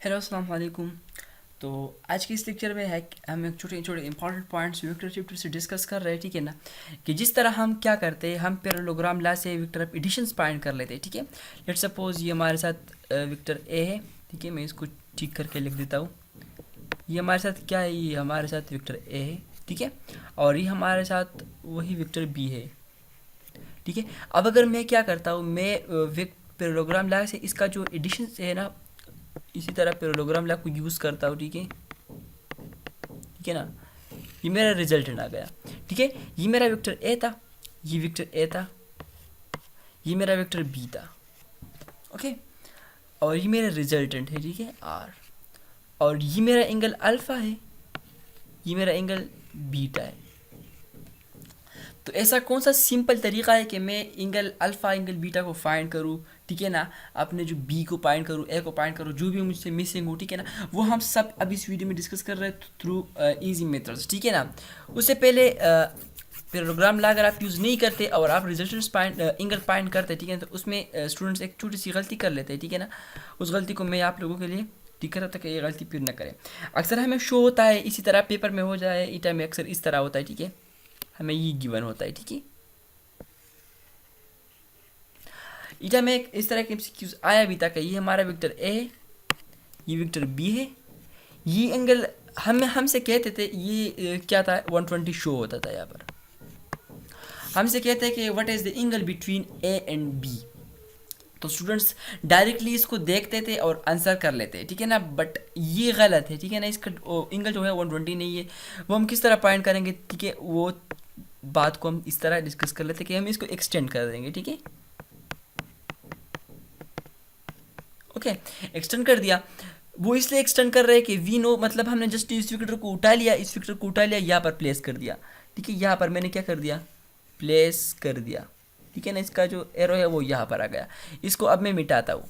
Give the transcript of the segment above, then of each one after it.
Hello अस्सलाम वालेकुम। तो आज के इस लेक्चर में है कि हम एक छोटे छोटे इंपॉर्टेंट पॉइंट्स वेक्टर चैप्टर से डिस्कस कर रहे हैं, ठीक है ना। कि जिस तरह हम क्या करते हैं, हम पैरेललोग्राम ला से वेक्टर ऑफ एडिशंस फाइंड कर लेते हैं, ठीक है। लेट्स सपोज ये हमारे साथ वेक्टर ए है, ठीक है। मैं इसको ठीक करके लिख देता हूँ। ये हमारे साथ क्या है, ये हमारे साथ वेक्टर ए है, ठीक है। और ये हमारे साथ वही वेक्टर बी है, ठीक है। अब अगर मैं क्या करता हूँ, मैं पैरेललोग्राम ला से इसका जो एडिशन है ना, इसी तरह पैरेललोग्राम ला को यूज़ करता हूँ, ठीक है, ठीक है ना। ये मेरा रिजल्टेंट आ गया, ठीक है। ये मेरा वेक्टर ए था, ये वेक्टर ए था, ये मेरा वेक्टर बी था, ओके। और ये मेरा रिजल्टेंट है, ठीक है, आर। और ये मेरा एंगल अल्फा है, ये मेरा एंगल बीटा है। तो ऐसा कौन सा सिंपल तरीका है कि मैं एंगल अल्फ़ा एंगल बीटा को फाइंड करूँ, ठीक है ना। अपने जो बी को फाइंड करूँ, ए को फाइंड करूँ, जो भी मुझसे मिसिंग हो, ठीक है ना, वो हम सब अब इस वीडियो में डिस्कस कर रहे हैं थ्रू इजी मेथड्स, ठीक है ना। उससे पहले पैरेललोग्राम ला अगर आप यूज़ नहीं करते और आप रिजल्टेंट्स फाइंड एंगल फाइंड करते, ठीक है, तो उसमें स्टूडेंट्स एक छोटी सी गलती कर लेते हैं, ठीक है ना। उस गलती को मैं आप लोगों के लिए ठीक कर रहा था कि ये गलती फिर न करें। अक्सर हमें शो होता है इसी तरह पेपर में हो जाए, ईटा में अक्सर इस तरह होता है, ठीक है। हमें ये गिवन होता है, ठीक है। ईटा में एक इस तरह के एमसीक्यूज आया भी था कि ये हमारा वेक्टर ए है, ये वेक्टर बी है, ये एंगल हम हमसे कहते थे ये क्या था, 120 शो होता था यहाँ पर। हमसे कहते हैं कि what is the angle between A and B. तो स्टूडेंट्स डायरेक्टली इसको देखते थे और आंसर कर लेते हैं, ठीक है ना। बट ये गलत है, ठीक है ना। इसका एंगल जो है 120 नहीं है। वो हम किस तरह फाइंड करेंगे, ठीक है, वो बात को हम इस तरह डिस्कस कर लेते हैं कि हम इसको एक्सटेंड कर देंगे, ठीक है। ओके, एक्सटेंड कर दिया। वो इसलिए एक्सटेंड कर रहे हैं कि वी नो, मतलब हमने जस्ट इस विकेटर को उठा लिया, इस विकेटर को उठा लिया, यहाँ पर प्लेस कर दिया, ठीक है। यहाँ पर मैंने क्या कर दिया, प्लेस कर दिया, ठीक है ना। इसका जो एरो है वो यहाँ पर आ गया। इसको अब मैं मिटाता हूँ।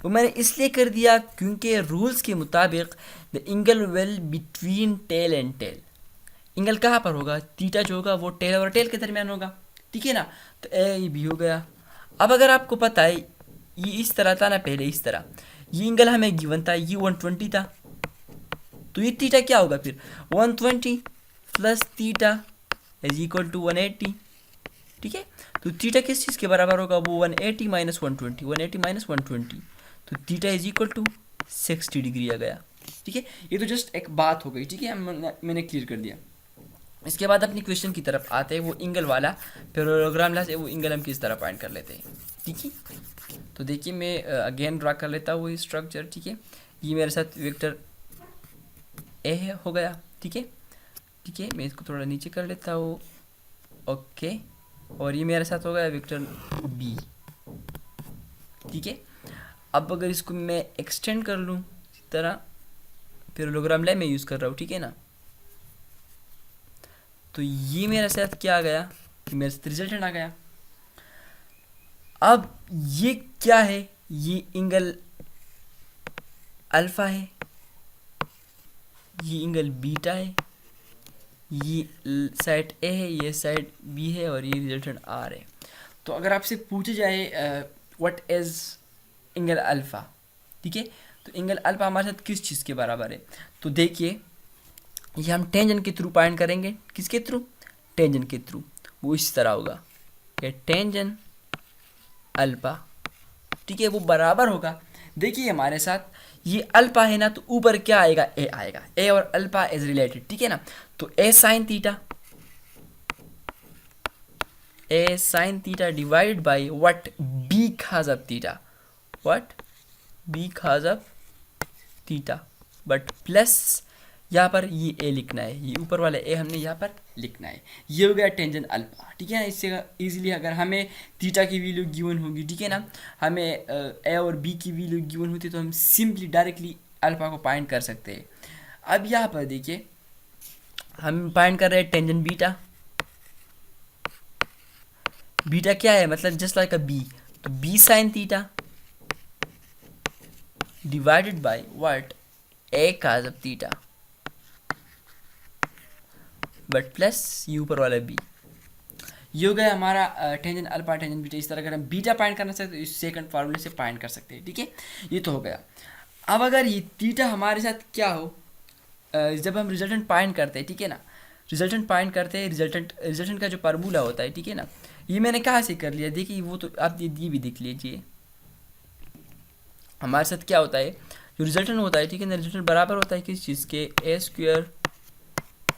वो मैंने इसलिए कर दिया क्योंकि रूल्स के मुताबिक the angle will between tail and tail. Angle कहाँ पर होगा, थीटा जो होगा वो टेल और टेल के दरमियान होगा, ठीक है ना। तो ए भी हो गया। अब अगर आपको पता है ये इस तरह था ना, पहले इस तरह ये एंगल हमें गिवन था, ये 120 था। तो ये थीटा क्या होगा फिर, 120 plus theta is equal to 180, ठीक है। तो थीटा किस चीज़ के बराबर होगा, वो 180 माइनस 120, 180 माइनस 120। तो theta is equal to 60 degree आ गया, ठीक है। ये तो जस्ट एक बात हो गई, ठीक है, मैंने क्लियर कर दिया। इसके बाद अपनी क्वेश्चन की तरफ आते हैं, वो एंगल वाला पैरेललोग्राम ला से वो एंगल हम किस तरह फाइंड कर लेते हैं, ठीक है। तो देखिए मैं अगेन ड्रा कर लेता हूँ ये स्ट्रक्चर, ठीक है। ये मेरे साथ वेक्टर ए है, हो गया, ठीक है, ठीक है। मैं इसको थोड़ा नीचे कर लेता हूँ, ओके। और ये मेरे साथ हो गया वेक्टर बी, ठीक है। अब अगर इसको मैं एक्सटेंड कर लूँ इस तरह, पैरेललोग्राम ला मैं यूज़ कर रहा हूँ, ठीक है ना। तो ये मेरे साथ क्या आ गया, कि मेरे साथ रिजल्टेंट आ गया। अब ये क्या है, ये एंगल अल्फा है, ये एंगल बीटा है, ये साइड ए है, ये साइड बी है, और ये रिजल्टेंट आर है। तो अगर आपसे पूछे जाए व्हाट इज एंगल अल्फा, ठीक है, तो एंगल अल्फा हमारे साथ किस चीज़ के बराबर है, तो देखिए ये हम टेंजेंट के थ्रू फाइंड करेंगे। किसके थ्रू, टेंजेंट के थ्रू। वो इस तरह होगा कि टेंजेंट अल्फा, ठीक है, वो बराबर होगा। देखिए हमारे साथ ये अल्फा है ना, तो ऊपर क्या आएगा, ए आएगा। ए और अल्फा इज रिलेटेड, ठीक है ना। तो a sine theta, a sine theta divided by what, b cos of theta, what, b cos of theta, but plus यहाँ पर ये ए लिखना है, ये ऊपर वाला ए हमने यहाँ पर लिखना है। ये हो गया टेंजेंट अल्फा, ठीक है ना। इससे इजीली अगर हमें थीटा की वैल्यू गिवन होगी, ठीक है ना, हमें ए और बी की वैल्यू गिवन होती तो हम सिंपली डायरेक्टली अल्फा को फाइंड कर सकते हैं। अब यहाँ पर देखिए हम फाइंड कर रहे हैं टेंजेंट बीटा। बीटा क्या है, मतलब जस्ट लाइक अ बी, तो B sine theta divided by what, A cos of theta, but plus ये ऊपर वाला बी। ये हो गया हमारा टेंजेंट अल्फा टेंजेंट बीटा। इस तरह अगर हम बीटा फाइंड करना चाहते तो इस सेकंड फार्मूले से फाइंड कर सकते हैं, ठीक है। ये तो हो गया। अब अगर ये थीटा हमारे साथ क्या हो, जब हम रिजल्टेंट फाइंड करते हैं, ठीक है ना, रिजल्टेंट फाइंड करते हैं, रिजल्टेंट का जो फार्मूला होता है, ठीक है ना, ये मैंने कहाँ से कर लिया, देखिए वो तो आप ये भी देख लीजिए। हमारे साथ क्या होता है, जो रिजल्टेंट होता है, ठीक है ना, रिजल्टेंट बराबर होता है किस चीज़ के, a square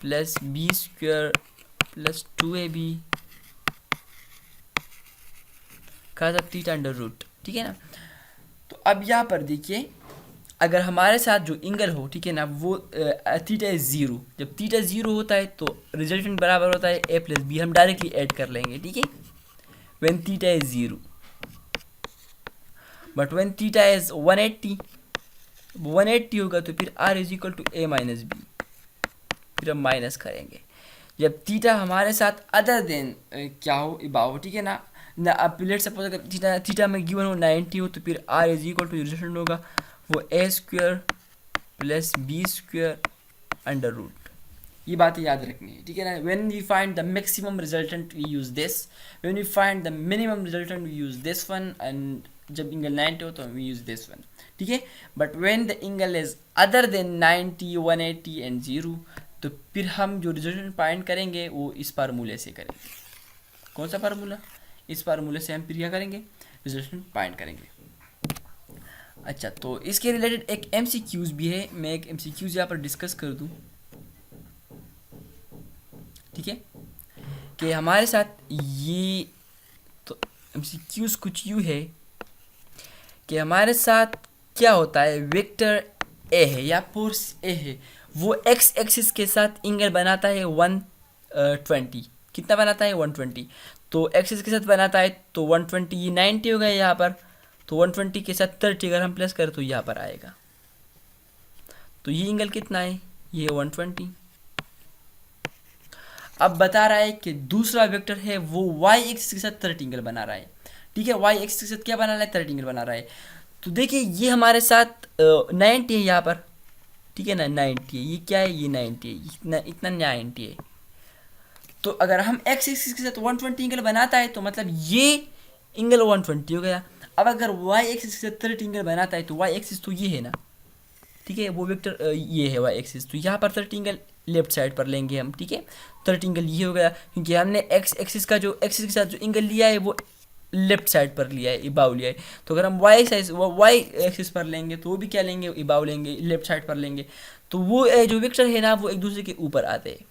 plus b square plus 2ab का सब थीटा अंडर रूट, ठीक है ना। तो अब यहाँ पर देखिए, अगर हमारे साथ जो एंगल हो, ठीक है ना, वो थीटा इज ज़ीरो, जब थीटा ज़ीरो होता है तो रिजल्टेंट बराबर होता है ए प्लस बी, हम डायरेक्टली ऐड कर लेंगे, ठीक है, when theta is zero. But when theta is 180 होगा तो फिर are is equal to A minus B, फिर हम माइनस करेंगे। जब थीटा हमारे साथ अदर देन क्या हो, इबाव, ठीक है ना, अब लेट सपोज अगर थीटा में गिवन हो 90 हो तो फिर are is equal to resultant होगा वो a square plus b square under root. ये बातें याद रखनी है, ठीक है ना। When we find the maximum resultant we use this, when we find the minimum resultant we use this one, and जब एंगल 90 हो तो वी यूज दिस वन, ठीक है। But when the angle is other than 90, 180 and 0, तो फिर हम जो resultant find करेंगे वो इस फार्मूले से करेंगे। कौन सा फार्मूला, इस फार्मूले से हम फिर क्या करेंगे, रिजल्टेंट फाइंड करेंगे। अच्छा, तो इसके रिलेटेड एक एमसीक्यूज भी है, मैं एक एमसीक्यूज यहाँ पर डिस्कस कर दूँ, ठीक है, कि हमारे साथ ये, तो एमसीक्यूज कुछ यूँ है कि हमारे साथ क्या होता है, वेक्टर ए है या फोर्स ए है, वो एक्स एक्सिस के साथ एंगल बनाता है 120, कितना बनाता है 120, तो एक्सिस के साथ बनाता है तो 120, ये 90 हो गया यहाँ पर, तो 120 के साथ 30 अगर हम प्लस करें तो यहाँ पर आएगा, तो ये एंगल कितना है, ये 120। अब बता रहा है कि दूसरा वेक्टर है वो वाई एक्सिस के साथ 30 एंगल बना रहा है, ठीक है, वाई एक्सिस के साथ क्या बना रहा है, 30 एंगल बना रहा है। तो देखिए ये हमारे साथ 90 है यहाँ पर, ठीक है ना, 90 है, ये क्या है, ये 90 है, इतना इतना 90 है। तो अगर हम एक्स एक्सिस के साथ 120 एंगल बनाता है तो मतलब ये एंगल 120 हो गया। अब अगर वाई एक्सिस के साथ 30 एंगल बनाता है तो वाई एक्सिस तो ये है ना, ठीक है, वो वेक्टर ये है वाई एक्सिस, तो यहाँ पर 30 एंगल लेफ्ट साइड पर लेंगे हम, ठीक है, 30 एंगल ये हो गया, क्योंकि हमने एक्स एक्सिस का जो एक्सिस के साथ जो एंगल लिया है वो लेफ्ट साइड पर लिया है, इबाव लिया है। तो अगर हम वाई एक्सिस पर लेंगे तो वो भी क्या लेंगे, इबाव लेंगे, लेफ्ट साइड पर लेंगे। तो वो जो वेक्टर है ना वो एक दूसरे के ऊपर आते हैं,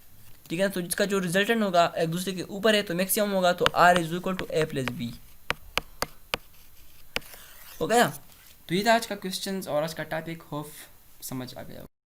ठीक है ना। तो जिसका जो रिजल्टेंट होगा एक दूसरे के ऊपर है तो मैक्सिमम होगा, तो R is equal to A plus B हो गया। तो ये था आज का क्वेश्चन और आज का टॉपिक, होप समझ आ गया।